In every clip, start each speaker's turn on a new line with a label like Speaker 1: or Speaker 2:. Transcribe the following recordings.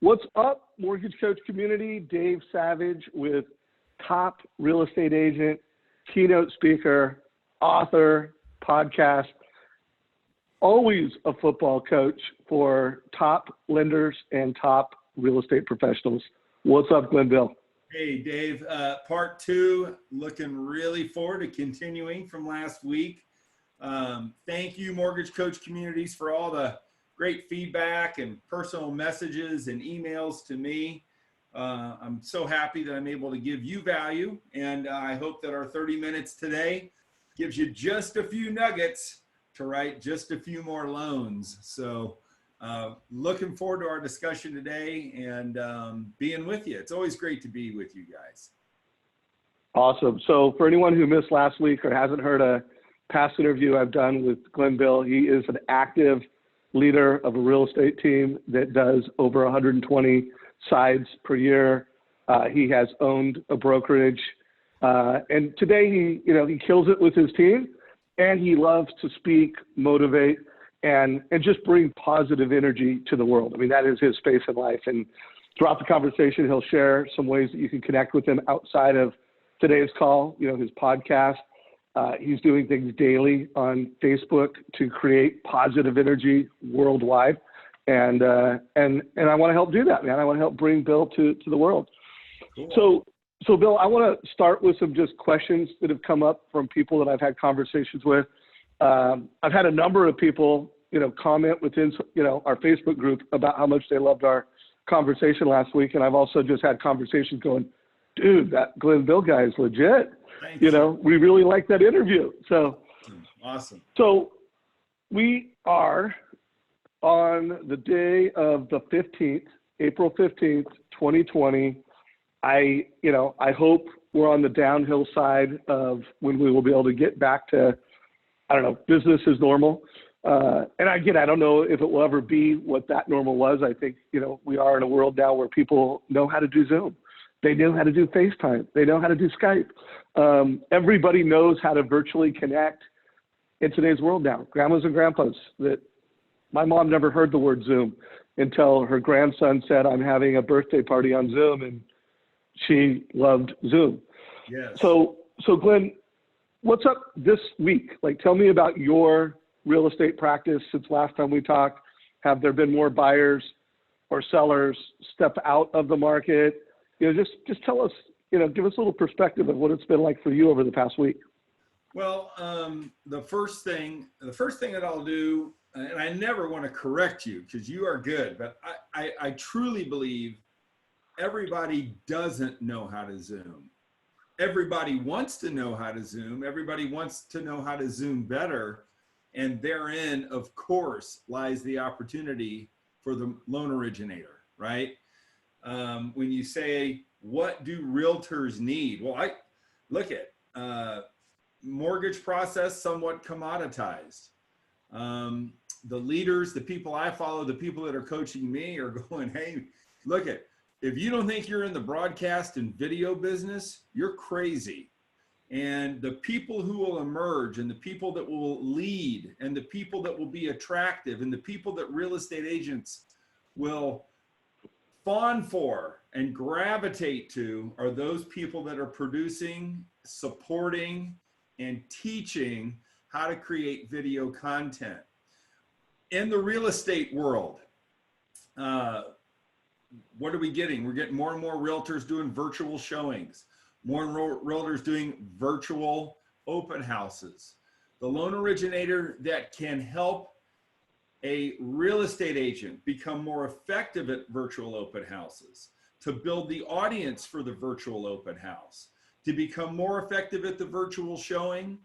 Speaker 1: What's up, Mortgage Coach community? Dave Savage with top real estate agent, keynote speaker, author, podcast, always a football coach for top lenders and top real estate professionals. What's up, Glenn Bill?
Speaker 2: Hey, Dave. Part two, looking really forward to continuing from last week. Thank you, Mortgage Coach communities, for all the great feedback and personal messages and emails to me. I'm so happy that I'm able to give you value, and I hope that our 30 minutes today gives you just a few nuggets to write just a few more loans. So looking forward to our discussion today and being with you. It's always great to be with you guys.
Speaker 1: Awesome. So for anyone who missed last week or hasn't heard a past interview I've done with Glenn Bill, he is an active leader of a real estate team that does over 120 sides per year. He has owned a brokerage, and today he kills it with his team, and he loves to speak, motivate, and just bring positive energy to the world. I mean, that is his space in life. And throughout the conversation, he'll share some ways that you can connect with him outside of today's call. His podcast. He's doing things daily on Facebook to create positive energy worldwide. And I want to help do that, man. I want to help bring Bill to the world. Cool. So Bill, I want to start with some just questions that have come up from people that I've had conversations with. I've had a number of people, comment within, our Facebook group about how much they loved our conversation last week. And I've also just had conversations going, dude, that Glenn Bill guy is legit.
Speaker 2: Thank you.
Speaker 1: We really like that interview. So
Speaker 2: awesome.
Speaker 1: So we are on the day of the 15th, April 15th, 2020. I hope we're on the downhill side of when we will be able to get back to, business as normal. And I don't know if it will ever be what that normal was. I think, we are in a world now where people know how to do Zoom. They know how to do FaceTime. They know how to do Skype. Everybody knows how to virtually connect in today's world now. Grandmas and grandpas. That my mom never heard the word Zoom until her grandson said, I'm having a birthday party on Zoom, and she loved Zoom.
Speaker 2: Yes.
Speaker 1: So Glenn, what's up this week? Tell me about your real estate practice since last time we talked. Have there been more buyers or sellers step out of the market? Just tell us, give us a little perspective of what it's been like for you over the past week.
Speaker 2: Well, the first thing that I'll do, and I never want to correct you because you are good, but I truly believe everybody doesn't know how to Zoom. Everybody wants to know how to Zoom. Everybody wants to know how to Zoom better. And therein, of course, lies the opportunity for the loan originator, right? When you say, what do realtors need? Well, I look at mortgage process somewhat commoditized. The leaders, the people I follow, the people that are coaching me are going, hey, look at, if you don't think you're in the broadcast and video business, you're crazy. And the people who will emerge and the people that will lead and the people that will be attractive and the people that real estate agents will fawn for and gravitate to are those people that are producing, supporting, and teaching how to create video content. In the real estate world, what are we getting? We're getting more and more realtors doing virtual showings, more and more realtors doing virtual open houses. The loan originator that can help a real estate agent become more effective at virtual open houses, to build the audience for the virtual open house, to become more effective at the virtual showing,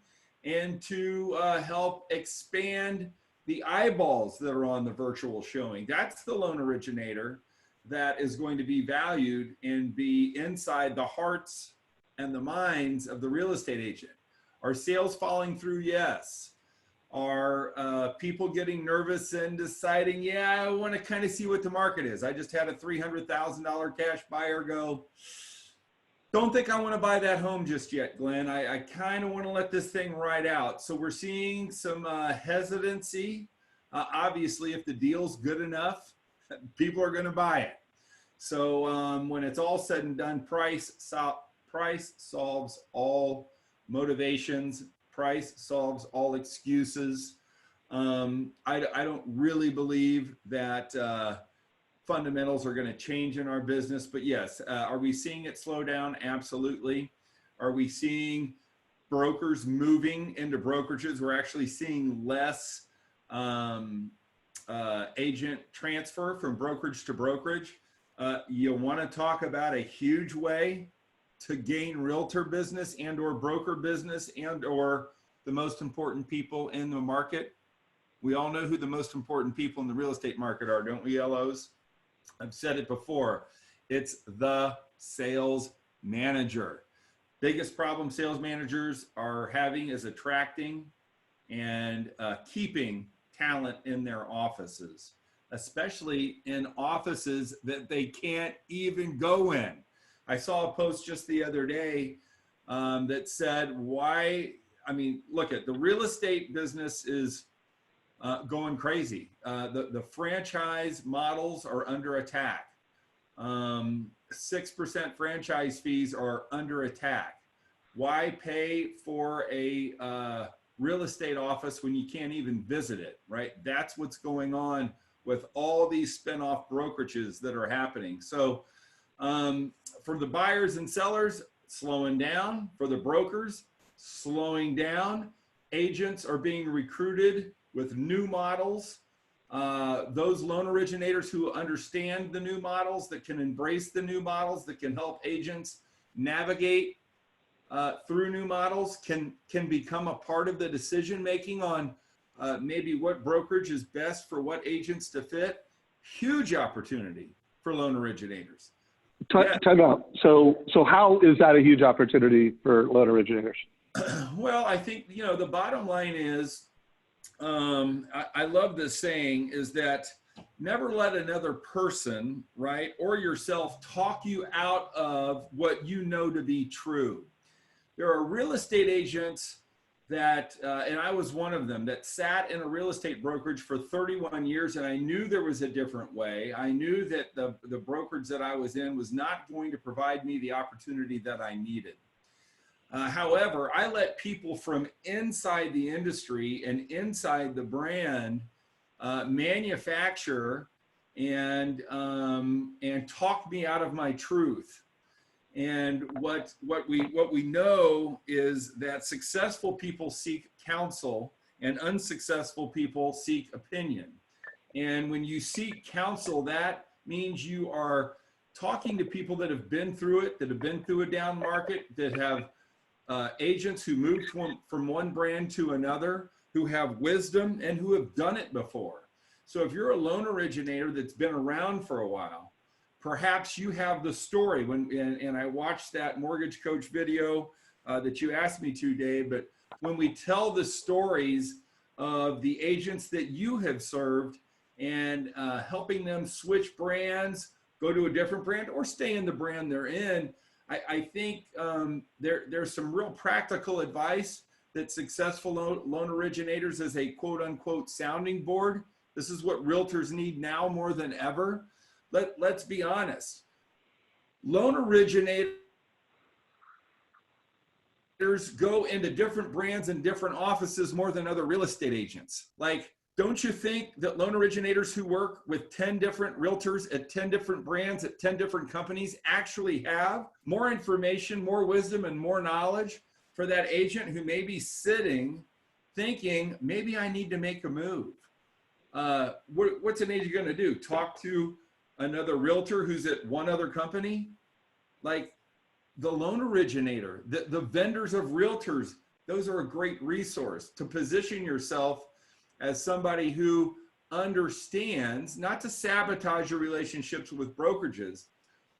Speaker 2: and to help expand the eyeballs that are on the virtual showing. That's the loan originator that is going to be valued and be inside the hearts and the minds of the real estate agent. Are sales falling through? Yes. Are people getting nervous and deciding, yeah, I want to kind of see what the market is. I just had a $300,000 cash buyer go, don't think I want to buy that home just yet, Glenn. I kind of want to let this thing ride out. So we're seeing some hesitancy. Obviously, if the deal's good enough, people are going to buy it. So when it's all said and done, price solves all motivations. Price solves all excuses. I don't really believe that fundamentals are going to change in our business, but yes, are we seeing it slow down? Absolutely. Are we seeing brokers moving into brokerages? We're actually seeing less agent transfer from brokerage to brokerage. You want to talk about a huge way to gain realtor business and or broker business and or the most important people in the market. We all know who the most important people in the real estate market are, don't we, LOs? I've said it before. It's the sales manager. Biggest problem sales managers are having is attracting and keeping talent in their offices, especially in offices that they can't even go in. I saw a post just the other day that said, why, I mean, look at the real estate business is going crazy. The franchise models are under attack. 6% franchise fees are under attack. Why pay for a real estate office when you can't even visit it, right? That's what's going on with all these spin-off brokerages that are happening. So for the buyers and sellers, slowing down. For the brokers, slowing down. Agents are being recruited with new models. Those loan originators who understand the new models, that can embrace the new models, that can help agents navigate through new models, can become a part of the decision making on maybe what brokerage is best for what agents to fit. Huge opportunity for loan originators.
Speaker 1: Time out. So how is that a huge opportunity for loan originators?
Speaker 2: Well, I think, you know, the bottom line is, I love this saying, is that never let another person, right, or yourself talk you out of what you know to be true. There are real estate agents that, and I was one of them, that sat in a real estate brokerage for 31 years, and I knew there was a different way. I knew that the brokerage that I was in was not going to provide me the opportunity that I needed. However, I let people from inside the industry and inside the brand manufacture and talk me out of my truth. And what we know is that successful people seek counsel and unsuccessful people seek opinion. And when you seek counsel, that means you are talking to people that have been through it, that have been through a down market, that have agents who moved from one brand to another, who have wisdom and who have done it before. So if you're a loan originator that's been around for a while, perhaps you have the story. And I watched that mortgage coach video that you asked me to, Dave, but when we tell the stories of the agents that you have served and helping them switch brands, go to a different brand, or stay in the brand they're in, I think there's some real practical advice that successful loan originators, as a quote unquote sounding board. This is what realtors need now more than ever. Let's be honest. Loan originators go into different brands and different offices more than other real estate agents. Like, don't you think that loan originators who work with 10 different realtors at 10 different brands at 10 different companies actually have more information, more wisdom, and more knowledge for that agent who may be sitting thinking, maybe I need to make a move? What's an agent going to do? Talk to another realtor who's at one other company? Like, the loan originator, the vendors of realtors, those are a great resource to position yourself as somebody who understands, not to sabotage your relationships with brokerages,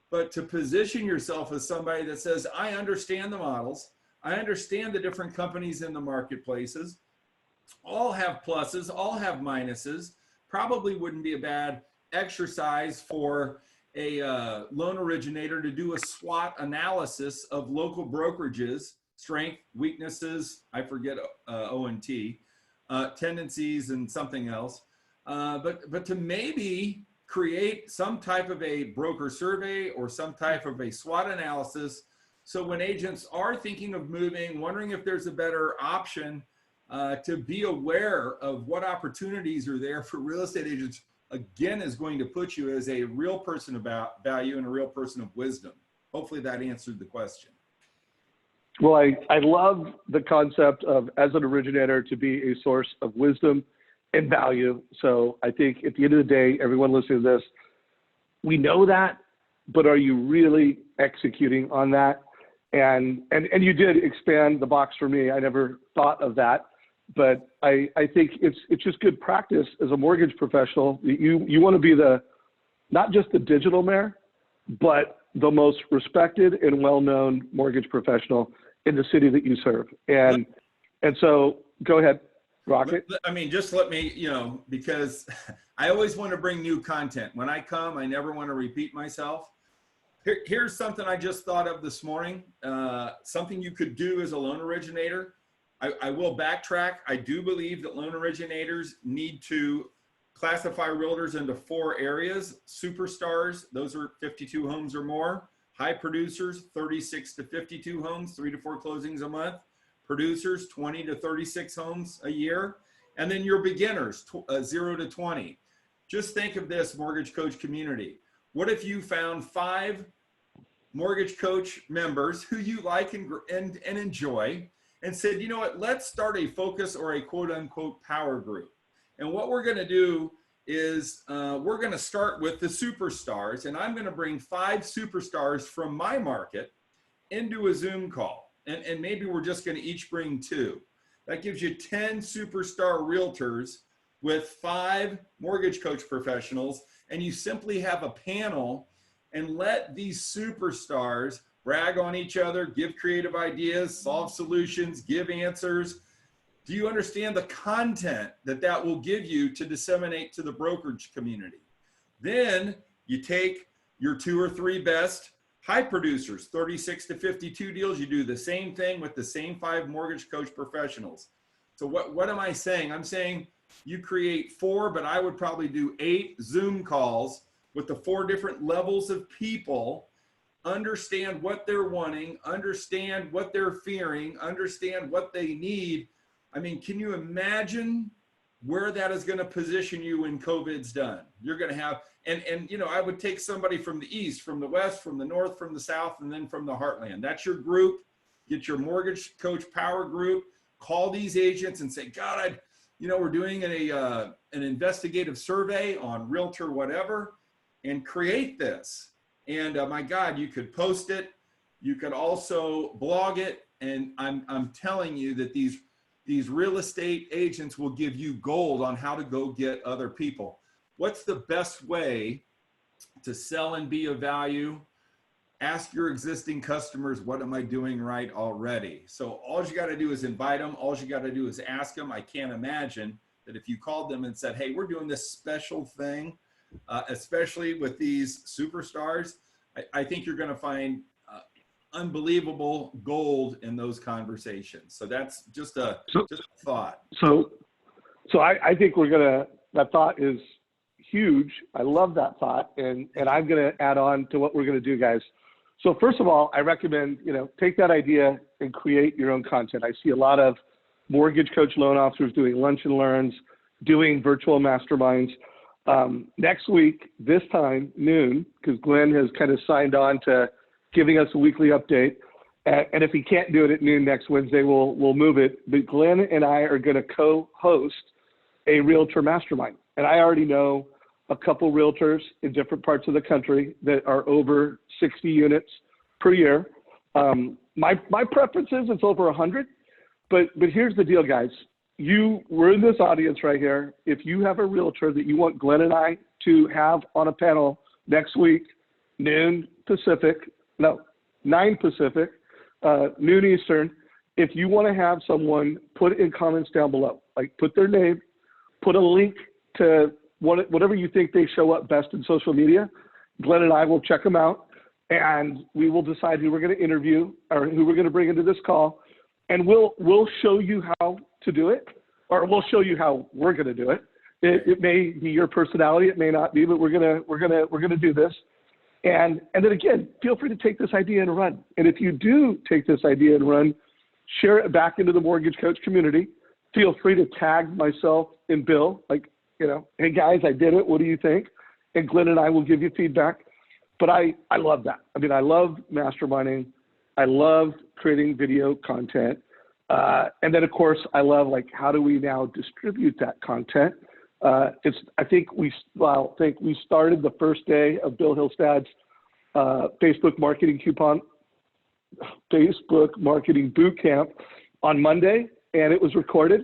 Speaker 2: but to position yourself as somebody that says, I understand the models, I understand the different companies in the marketplaces, all have pluses, all have minuses. Probably wouldn't be a bad exercise for a loan originator to do a SWOT analysis of local brokerages, strength, weaknesses, I forget O&T, tendencies, and something else, but to maybe create some type of a broker survey or some type of a SWOT analysis. So when agents are thinking of moving, wondering if there's a better option, to be aware of what opportunities are there for real estate agents, again, is going to put you as a real person about value and a real person of wisdom. Hopefully that answered the question.
Speaker 1: Well, I love the concept of, as an originator, to be a source of wisdom and value. So I think at the end of the day, everyone listening to this, we know that, but are you really executing on that? And you did expand the box for me. I never thought of that, but I think it's just good practice as a mortgage professional. You want to be not just the digital mayor, but the most respected and well-known mortgage professional in the city that you serve. And so go ahead, Rocket.
Speaker 2: I mean, just let me, because I always want to bring new content. When I come, I never want to repeat myself. Here's something I just thought of this morning. Something you could do as a loan originator. I will backtrack. I do believe that loan originators need to classify realtors into 4 areas. Superstars, those are 52 homes or more. High producers, 36 to 52 homes, 3 to 4 closings a month. Producers, 20 to 36 homes a year. And then your beginners, 0 to 20. Just think of this, mortgage coach community. What if you found 5 mortgage coach members who you like and enjoy, and said, you know what, let's start a focus or a quote unquote power group. And what we're going to do is we're going to start with the superstars, and I'm going to bring 5 superstars from my market into a Zoom call. And maybe we're just going to each bring 2. That gives you 10 superstar realtors with 5 mortgage coach professionals, and you simply have a panel and let these superstars brag on each other, give creative ideas, solve solutions, give answers. Do you understand the content that will give you to disseminate to the brokerage community? Then you take your 2 or 3 best high producers, 36 to 52 deals. You do the same thing with the same 5 mortgage coach professionals. So what am I saying? I'm saying you create 4, but I would probably do 8 Zoom calls with the 4 different levels of people. Understand what they're wanting, understand what they're fearing, understand what they need. I mean, can you imagine where that is going to position you when COVID's done? You're going to have, and I would take somebody from the east, from the west, from the north, from the south, and then from the heartland. That's your group. Get your mortgage coach power group. Call these agents and say, God, we're doing an investigative survey on Realtor, whatever, and create this. And my God, you could post it. You could also blog it. And I'm telling you that these real estate agents will give you gold on how to go get other people. What's the best way to sell and be of value? Ask your existing customers, what am I doing right already? So all you got to do is invite them. All you got to do is ask them. I can't imagine that if you called them and said, hey, we're doing this special thing, especially with these superstars, I think you're going to find unbelievable gold in those conversations. So that's just a thought.
Speaker 1: So I think that thought is huge. I love that thought. And I'm going to add on to what we're going to do, guys. So first of all, I recommend, take that idea and create your own content. I see a lot of mortgage coach loan officers doing lunch and learns, doing virtual masterminds. Next week, this time, noon, because Glenn has kind of signed on to giving us a weekly update. And if he can't do it at noon next Wednesday, we'll move it. But Glenn and I are going to co-host a Realtor mastermind. And I already know a couple realtors in different parts of the country that are over 60 units per year. My preference is it's over 100. But here's the deal, guys. We're in this audience right here. If you have a realtor that you want Glenn and I to have on a panel next week, 9 Pacific, noon Eastern, if you want to have someone, put it in comments down below. Like, put their name, put a link to whatever you think they show up best in social media. Glenn and I will check them out, and we will decide who we're going to interview or who we're going to bring into this call. And we'll show you how to do it, or we'll show you how we're going to do it. It may be your personality, it may not be, but we're gonna do this. And then again, feel free to take this idea and run. And if you do take this idea and run, share it back into the mortgage coach community. Feel free to tag myself and Bill, like, hey guys, I did it. What do you think? And Glenn and I will give you feedback. But I love that. I mean, I love masterminding. I love creating video content. And then of course, I love, like, how do we now distribute that content? I think we started the first day of Bill Hillstad's Facebook marketing boot camp on Monday, and it was recorded.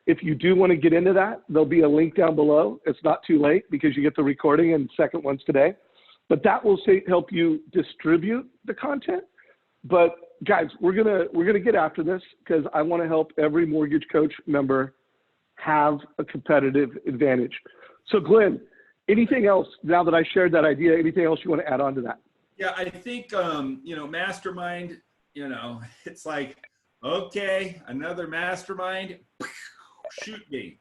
Speaker 1: If you do want to get into that, there'll be a link down below. It's not too late because you get the recording and second one's today. But that will help you distribute the content. But guys, we're gonna get after this because I want to help every mortgage coach member have a competitive advantage. So Glenn, anything else now that I shared that idea? Anything else you want to add on to that?
Speaker 2: Yeah, I think mastermind. It's like, okay, another mastermind. Shoot me.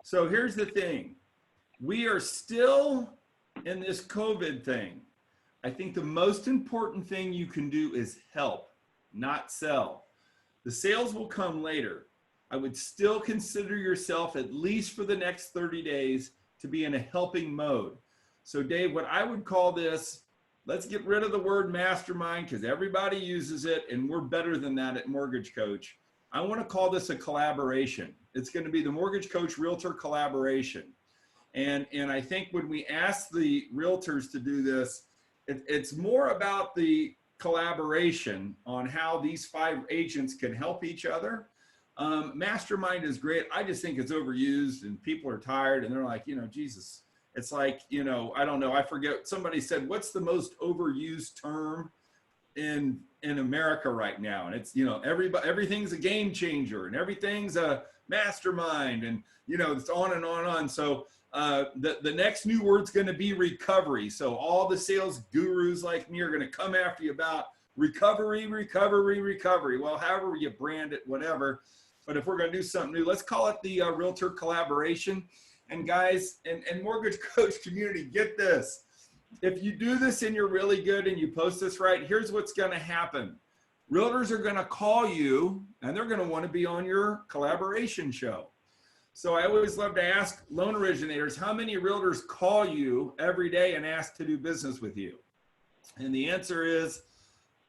Speaker 2: So here's the thing: we are still in this COVID thing. I think the most important thing you can do is help, not sell. The sales will come later. I would still consider yourself, at least for the next 30 days, to be in a helping mode. So Dave, what I would call this, let's get rid of the word mastermind because everybody uses it and we're better than that at Mortgage Coach. I want to call this a collaboration. It's going to be the Mortgage Coach Realtor collaboration. And I think when we ask the realtors to do this, it's more about the collaboration on how these 5 agents can help each other. Mastermind is great. I just think it's overused and people are tired and they're like, Jesus, it's like, I don't know. I forget. Somebody said, what's the most overused term in America right now? And it's, everything's a game changer and everything's a mastermind and, it's on and on and on. So the next new word's going to be recovery. So all the sales gurus like me are going to come after you about recovery. Well, however you brand it, whatever. But if we're going to do something new, let's call it the Realtor collaboration. And guys, and Mortgage Coach community, get this. If you do this and you're really good and you post this right, here's what's going to happen. Realtors are going to call you and they're going to want to be on your collaboration show. So I always love to ask loan originators, how many realtors call you every day and ask to do business with you? And the answer is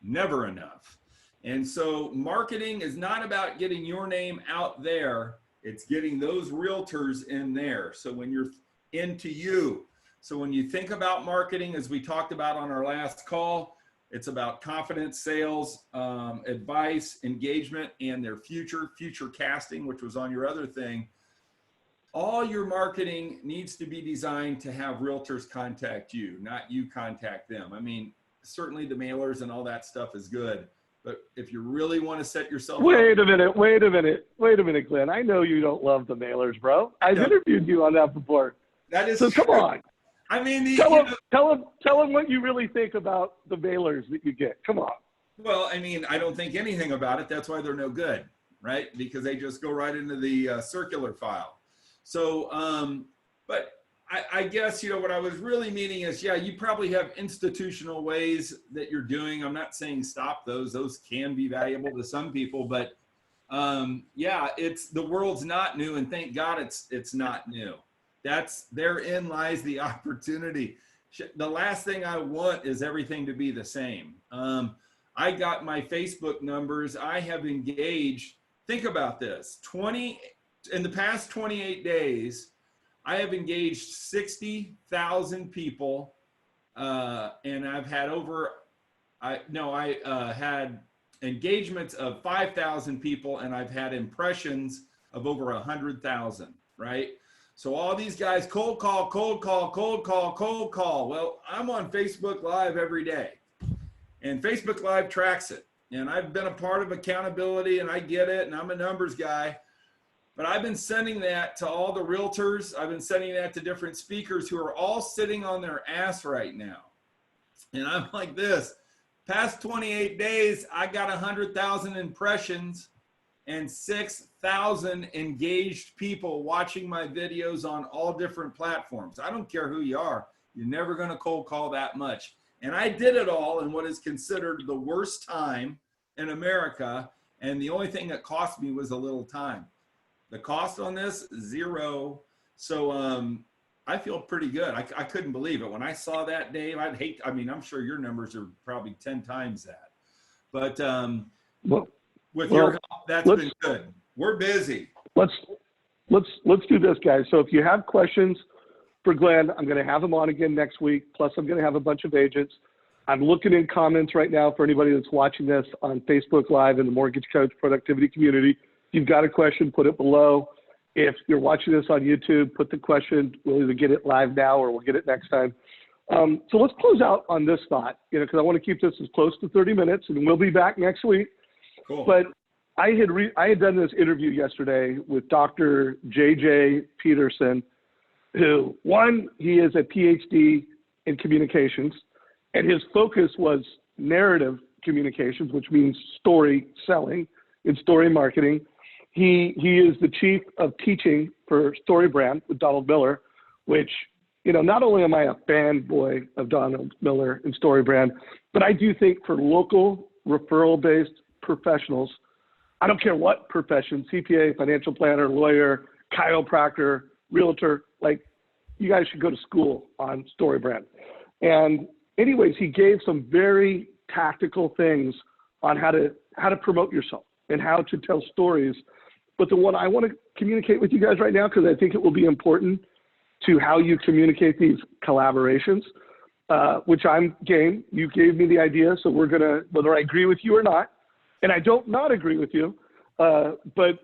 Speaker 2: never enough. And so marketing is not about getting your name out there. It's getting those realtors in there. So when you're into you, so when you think about marketing, as we talked about on our last call, it's about confidence, sales, advice, engagement, and their future casting, which was on your other thing. All your marketing needs to be designed to have realtors contact you, not you contact them. I mean, certainly the mailers and all that stuff is good. But if you really want to set yourself
Speaker 1: Wait a minute, Glenn. I know you don't love the mailers, bro. I've interviewed you on that before.
Speaker 2: That is
Speaker 1: so
Speaker 2: true.
Speaker 1: Come on.
Speaker 2: I mean,
Speaker 1: tell them what you really think about the mailers that you get. Come on.
Speaker 2: Well, I mean, I don't think anything about it. That's why they're no good, right? Because they just go right into the circular file. So, but I guess, what I was really meaning is, yeah, you probably have institutional ways that you're doing. I'm not saying stop those. Those can be valuable to some people, but yeah, the world's not new, and thank God it's not new. Therein lies the opportunity. The last thing I want is everything to be the same. I got my Facebook numbers. I have engaged, think about this, in the past 28 days, I have engaged 60,000 people, and I've had had engagements of 5,000 people, and I've had impressions of over 100,000, right? So all these guys cold call. Well, I'm on Facebook Live every day, and Facebook Live tracks it. And I've been a part of accountability, and I get it, and I'm a numbers guy. But I've been sending that to all the realtors. I've been sending that to different speakers who are all sitting on their ass right now. And I'm like this, past 28 days, I got 100,000 impressions and 6,000 engaged people watching my videos on all different platforms. I don't care who you are. You're never going to cold call that much. And I did it all in what is considered the worst time in America. And the only thing that cost me was a little time. The cost on this, zero. So I feel pretty good. I couldn't believe it. When I saw that, Dave, I'm sure your numbers are probably 10 times that. But with your help, that's been good. We're busy.
Speaker 1: Let's do this, guys. So if you have questions for Glenn, I'm going to have him on again next week. Plus, I'm going to have a bunch of agents. I'm looking in comments right now for anybody that's watching this on Facebook Live in the Mortgage Coach Productivity community. If you've got a question, put it below. If you're watching this on YouTube, put the question. We'll either get it live now or we'll get it next time. So let's close out on this thought, because I want to keep this as close to 30 minutes, and we'll be back next week.
Speaker 2: Cool.
Speaker 1: But I had done this interview yesterday with Dr. J.J. Peterson, who, one, he is a PhD in communications, and his focus was narrative communications, which means story selling and story marketing. He is the chief of teaching for StoryBrand with Donald Miller, which, not only am I a fanboy of Donald Miller and StoryBrand, but I do think for local referral-based professionals, I don't care what profession, CPA, financial planner, lawyer, chiropractor, realtor, like, you guys should go to school on StoryBrand. And anyways, he gave some very tactical things on how to promote yourself and how to tell stories. But the one I want to communicate with you guys right now, because I think it will be important to how you communicate these collaborations, which I'm game. You gave me the idea, so we're going to, whether I agree with you or not, and I don't not agree with you, but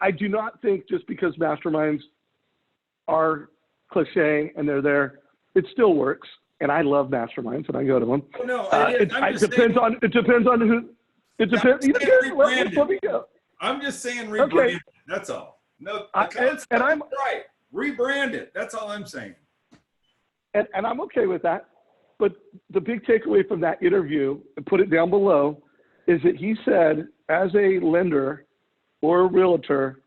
Speaker 1: I do not think just because masterminds are cliche and they're there, it still works. And I love masterminds and I go to them.
Speaker 2: No,
Speaker 1: it depends on who. It depends. Let me go.
Speaker 2: I'm just saying rebrand. Okay. That's all. No, and I'm right. Rebrand it. That's all I'm saying.
Speaker 1: And I'm okay with that. But the big takeaway from that interview, and put it down below, is that he said, as a lender or a realtor,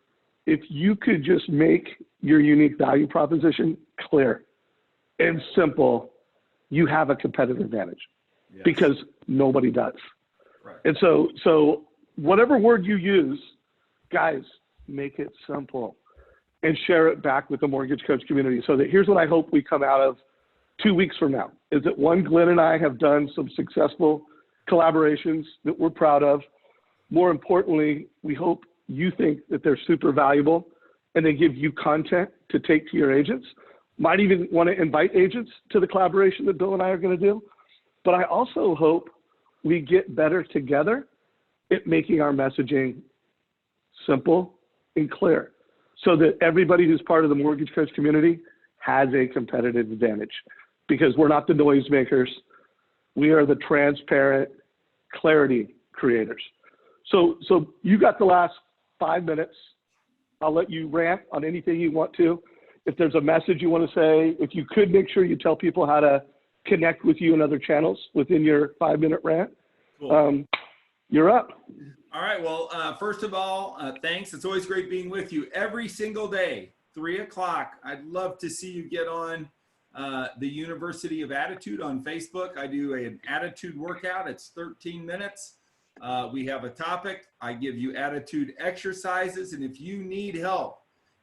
Speaker 1: if you could just make your unique value proposition clear and simple, you have a competitive advantage. Yes. Because nobody does. Right. And so whatever word you use, guys, make it simple and share it back with the mortgage coach community. So that here's what I hope we come out of 2 weeks from now, is that one, Glenn and I have done some successful collaborations that we're proud of. More importantly, we hope you think that they're super valuable and they give you content to take to your agents. Might even want to invite agents to the collaboration that Bill and I are going to do. But I also hope we get better together at making our messaging simple and clear so that everybody who's part of the mortgage coach community has a competitive advantage, because we're not the noisemakers. We are the transparent clarity creators. So you got the last 5 minutes. I'll let you rant on anything you want to. If there's a message you want to say, if you could make sure you tell people how to connect with you in other channels within your 5-minute rant. Cool. You're up.
Speaker 2: All right. Well, first of all, thanks. It's always great being with you every single day, 3 o'clock. I'd love to see you get on the University of Attitude on Facebook. I do an attitude workout. It's 13 minutes. We have a topic. I give you attitude exercises. And if you need help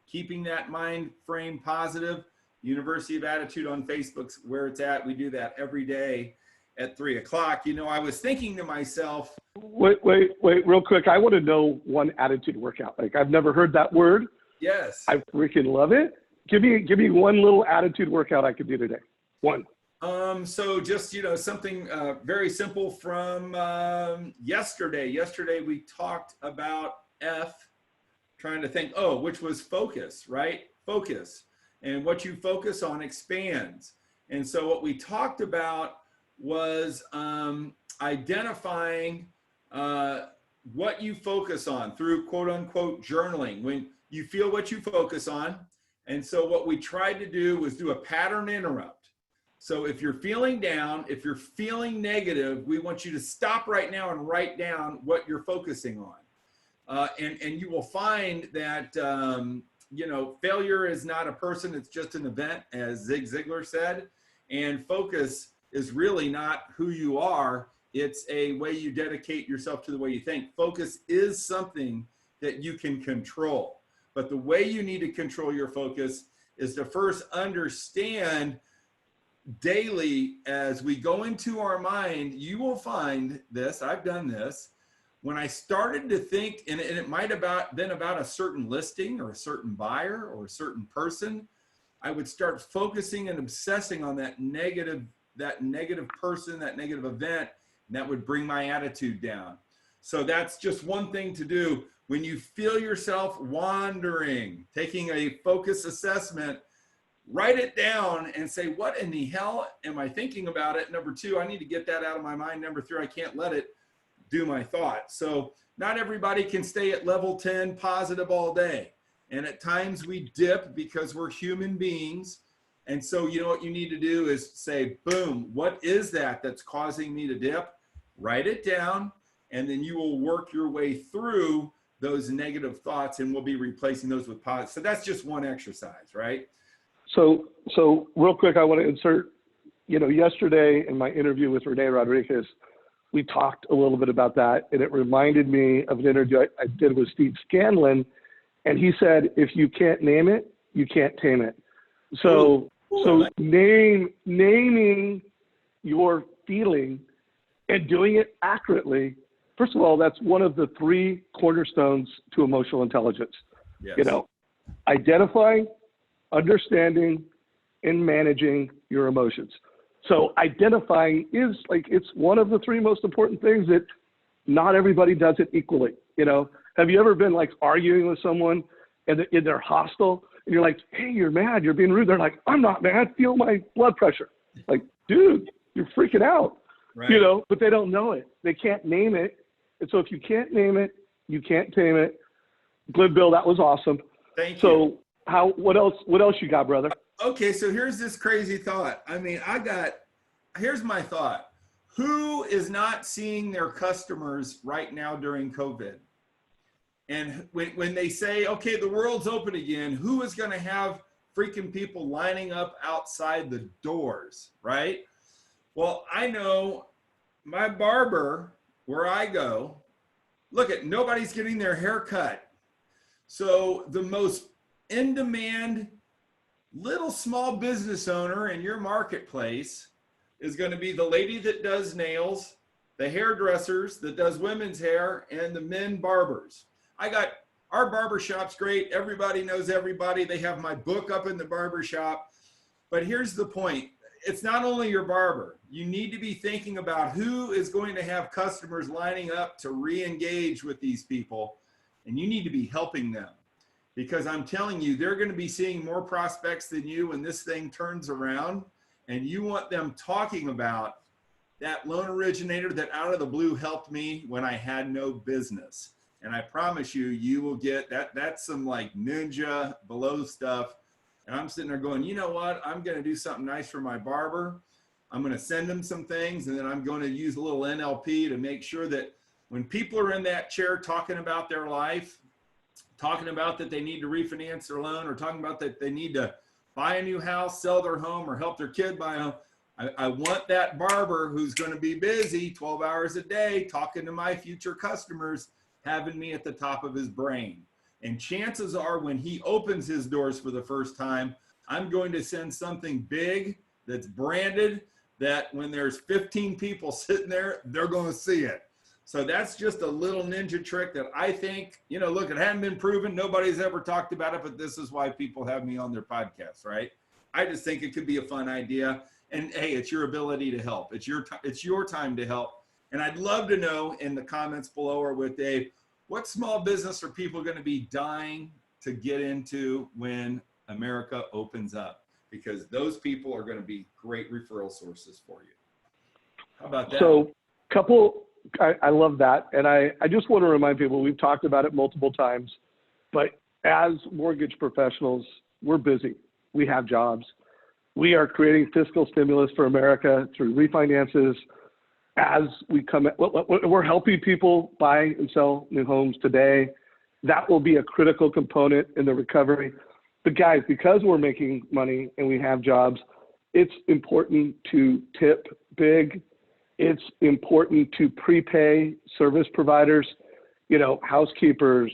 Speaker 2: keeping that mind frame positive, University of Attitude on Facebook's where it's at. We do that every day at 3 o'clock. I was thinking to myself.
Speaker 1: Wait, real quick. I want to know one attitude workout. Like, I've never heard that word.
Speaker 2: Yes.
Speaker 1: I freaking love it. Give me one little attitude workout I could do today. One.
Speaker 2: So just, something very simple from yesterday. Yesterday we talked about trying to think, which was focus, right? Focus. And what you focus on expands. And so what we talked about was identifying what you focus on through quote unquote journaling, when you feel what you focus on. And so what we tried to do was do a pattern interrupt. So if you're feeling down, if you're feeling negative, we want you to stop right now and write down what you're focusing And you will find that, failure is not a person, it's just an event, as Zig Ziglar said. And focus is really not who you are. It's a way you dedicate yourself to the way you think. Focus is something that you can control. But the way you need to control your focus is to first understand daily as we go into our mind. You will find this, I've done this, when I started to think, and it might have been about a certain listing or a certain buyer or a certain person, I would start focusing and obsessing on that negative person, that negative event, and that would bring my attitude down. So that's just one thing to do. When you feel yourself wandering, taking a focus assessment, write it down and say, what in the hell am I thinking about it? Number two, I need to get that out of my mind. Number three, I can't let it do my thought. So not everybody can stay at level 10 positive all day. And at times we dip because we're human beings. And so you know what you need to do is say, boom, what is that that's causing me to dip? Write it down, and then you will work your way through those negative thoughts, and we'll be replacing those with positive. So that's just one exercise, right?
Speaker 1: So real quick, I want to insert, yesterday in my interview with Renee Rodriguez, we talked a little bit about that, and it reminded me of an interview I did with Steve Scanlon, and he said, if you can't name it, you can't tame it. So naming your feeling and doing it accurately, first of all, that's one of the 3 cornerstones to emotional intelligence.
Speaker 2: Yes.
Speaker 1: Identifying, understanding, and managing your emotions. So identifying is it's one of the 3 most important things that not everybody does it equally. Have you ever been arguing with someone and they're hostile and you're like, hey, you're mad, you're being rude. They're like, I'm not mad, feel my blood pressure. Like, dude, you're freaking out,
Speaker 2: right.
Speaker 1: But they don't know it. They can't name it. And so if you can't name it, you can't tame it. Good, Bill, that was awesome.
Speaker 2: Thank you.
Speaker 1: So what else you got, brother?
Speaker 2: Okay, so here's this crazy thought. Here's my thought. Who is not seeing their customers right now during COVID? And when they say, okay, the world's open again, who is going to have freaking people lining up outside the doors, right? Well, I know my barber, where I go, nobody's getting their hair cut. So the most in-demand little small business owner in your marketplace is going to be the lady that does nails, the hairdressers that does women's hair, and the men barbers. Our barbershop's great. Everybody knows everybody. They have my book up in the barbershop. But here's the point. It's not only your barber. You need to be thinking about who is going to have customers lining up to re-engage with these people. And you need to be helping them. Because I'm telling you, they're going to be seeing more prospects than you when this thing turns around. And you want them talking about that loan originator that out of the blue helped me when I had no business. And I promise you, you will get that. That's some ninja below stuff. And I'm sitting there going, you know what? I'm going to do something nice for my barber. I'm going to send him some things. And then I'm going to use a little NLP to make sure that when people are in that chair talking about their life, talking about that they need to refinance their loan, or talking about that they need to buy a new house, sell their home, or help their kid buy a home, I want that barber who's going to be busy 12 hours a day talking to my future customers, having me at the top of his brain. And chances are when he opens his doors for the first time, I'm going to send something big that's branded that when there's 15 people sitting there, they're going to see it. So that's just a little ninja trick that I think, look, it hadn't been proven. Nobody's ever talked about it, but this is why people have me on their podcast, right? I just think it could be a fun idea. And hey, it's your ability to help. It's your time to help. And I'd love to know in the comments below or with Dave, what small business are people going to be dying to get into when America opens up? Because those people are going to be great referral sources for you. How about that?
Speaker 1: So I love that. And I just want to remind people, we've talked about it multiple times, but as mortgage professionals, we're busy. We have jobs. We are creating fiscal stimulus for America through refinances. As we we're helping people buy and sell new homes today. That will be a critical component in the recovery. But guys, because we're making money and we have jobs, it's important to tip big. It's important to prepay service providers, you know, housekeepers,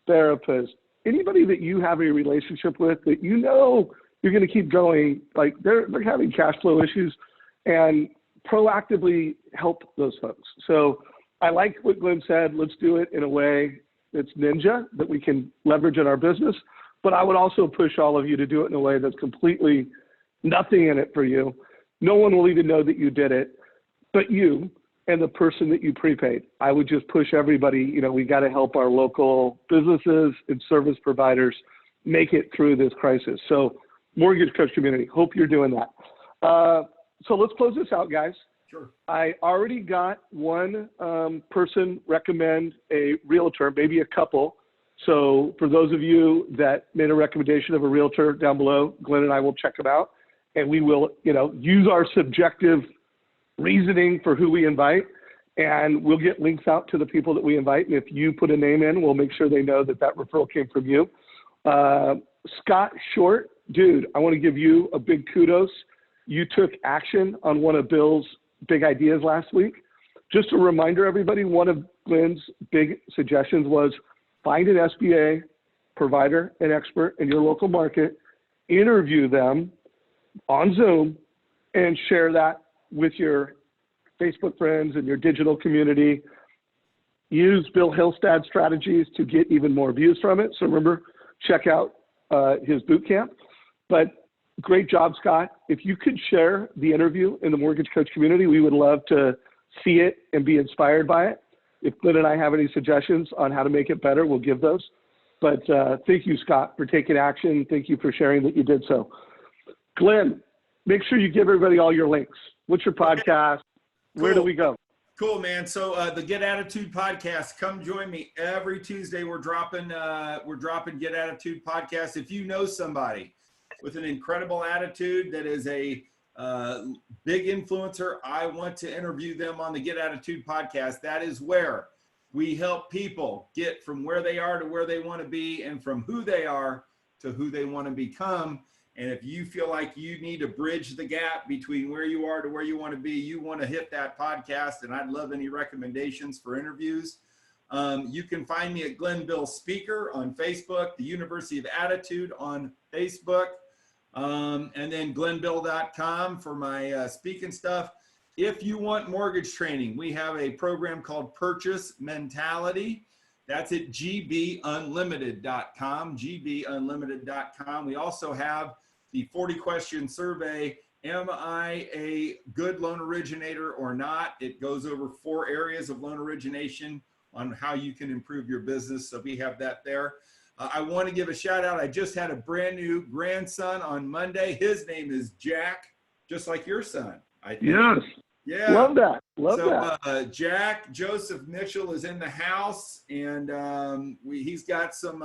Speaker 1: therapists, anybody that you have a relationship with that you know you're going to keep going, like they're having cash flow issues, and proactively help those folks. So I like what Glenn said. Let's do it in a way that's ninja, that we can leverage in our business. But I would also push all of you to do it in a way that's completely nothing in it for you. No one will even know that you did it, but you and the person that you prepaid. I would just push everybody, you know, we got to help our local businesses and service providers make it through this crisis. So Mortgage Coach community, hope you're doing that. So let's close this out, guys.
Speaker 2: Sure.
Speaker 1: I already got one person recommend a realtor, maybe a couple. So for those of you that made a recommendation of a realtor down below, Glenn and I will check them out, and we will, you know, use our subjective reasoning for who we invite, and we'll get links out to the people that we invite. And if you put a name in, we'll make sure they know that that referral came from you. Scott Short, dude, I want to give you a big kudos. You took action on one of Bill's big ideas last week. Just a reminder, everybody, one of Glenn's big suggestions was find an SBA provider, an expert in your local market, interview them on Zoom, and share that with your Facebook friends and your digital community. Use Bill Hillstad's strategies to get even more views from it. So remember, check out his boot camp. But great job, Scott. If you could share the interview in the Mortgage Coach community, we would love to see it and be inspired by it. If Glenn and I have any suggestions on how to make it better, we'll give those. But thank you, Scott, for taking action. Thank you for sharing that you did so. Glenn, make sure you give everybody all your links. What's your podcast?
Speaker 2: Cool.
Speaker 1: Where do we go?
Speaker 2: Cool, man. So the Get Attitude podcast, come join me every Tuesday. We're dropping Get Attitude podcast. If you know somebody with an incredible attitude that is a big influencer, I want to interview them on the Get Attitude podcast. That is where we help people get from where they are to where they want to be, and from who they are to who they want to become. And if you feel like you need to bridge the gap between where you are to where you want to be, you want to hit that podcast, and I'd love any recommendations for interviews. You can find me at Glenn Bill Speaker on Facebook, the University of Attitude on Facebook, and then glennbill.com for my speaking stuff. If you want mortgage training, we have a program called Purchase Mentality. That's at gbunlimited.com, gbunlimited.com. We also have the 40-question survey, am I a good loan originator or not? It goes over 4 areas of loan origination on how you can improve your business. So we have that there. I want to give a shout out. I just had a brand new grandson on Monday. His name is Jack, just like your son, I think.
Speaker 1: Yes.
Speaker 2: Yeah.
Speaker 1: Love that. Love that.
Speaker 2: Jack Joseph Mitchell is in the house, and he's got some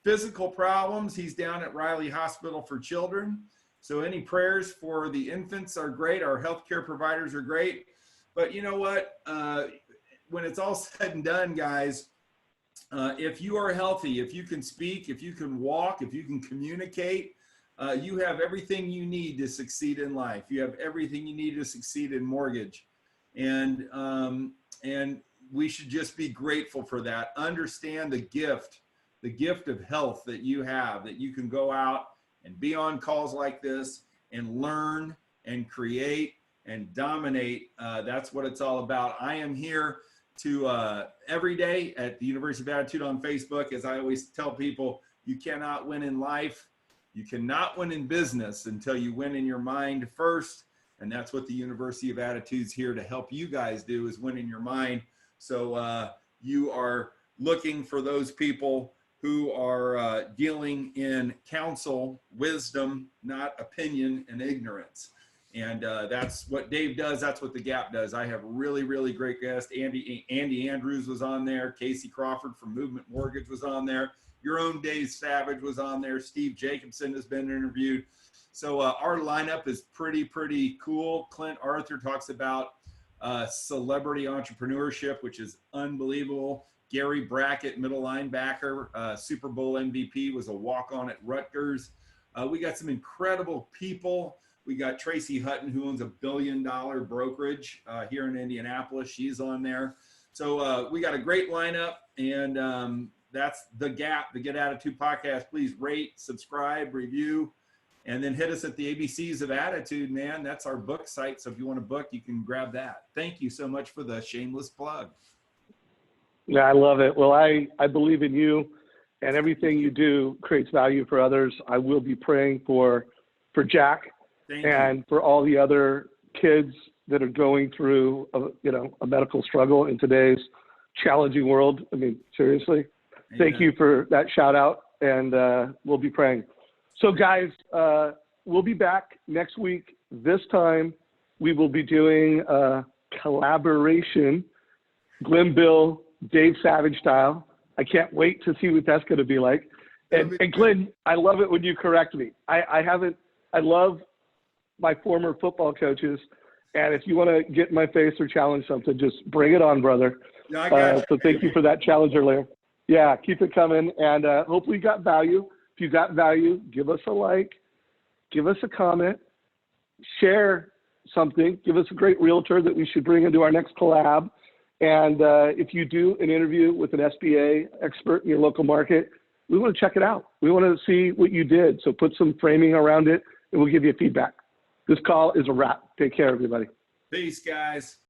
Speaker 2: physical problems. He's down at Riley Hospital for Children. So any prayers for the infants are great. Our healthcare providers are great. But you know what? When it's all said and done, guys, if you are healthy, if you can speak, if you can walk, if you can communicate, you have everything you need to succeed in life. You have everything you need to succeed in mortgage. And we should just be grateful for that. Understand the gift of health that you have, that you can go out and be on calls like this and learn and create and dominate. That's what it's all about. I am here to every day at the University of Attitude on Facebook. As I always tell people, you cannot win in life. You cannot win in business until you win in your mind first. And that's what the University of Attitude's here to help you guys do, is win in your mind. So you are looking for those people who are dealing in counsel, wisdom, not opinion and ignorance. And that's what Dave does. That's what the Gap does. I have really, really great guests. Andy Andrews was on there. Casey Crawford from Movement Mortgage was on there. Your own Dave Savage was on there. Steve Jacobson has been interviewed. So our lineup is pretty cool. Clint Arthur talks about celebrity entrepreneurship, which is unbelievable. Gary Brackett, middle linebacker, Super Bowl MVP, was a walk-on at Rutgers. We got some incredible people. We got Tracy Hutton, who owns a $1 billion brokerage here in Indianapolis. She's on there. So we got a great lineup, and that's The Gap, the Get Attitude podcast. Please rate, subscribe, review, and then hit us at the ABCs of Attitude, man. That's our book site. So if you want to book, you can grab that. Thank you so much for the shameless plug.
Speaker 1: Yeah, I love it. Well, I believe in you, and everything you do creates value for others. I will be praying for Jack and for all the other kids that are going through a medical struggle in today's challenging world. I mean, seriously.
Speaker 2: Amen.
Speaker 1: Thank you for that shout out, and we'll be praying. So guys, we'll be back next week. This time we will be doing a collaboration, Glenn Bill, Dave Savage style. I can't wait to see what that's going to be like. And Glenn, I love it when you correct me. I love my former football coaches. And if you want to get in my face or challenge something, just bring it on, brother.
Speaker 2: Yeah, I got you.
Speaker 1: So thank you for that challenge earlier. Yeah, keep it coming. And hopefully you got value. If you got value, give us a like, give us a comment, share something, give us a great realtor that we should bring into our next collab. And if you do an interview with an SBA expert in your local market, we want to check it out. We want to see what you did. So put some framing around it, and we'll give you feedback. This call is a wrap. Take care, everybody.
Speaker 2: Peace, guys.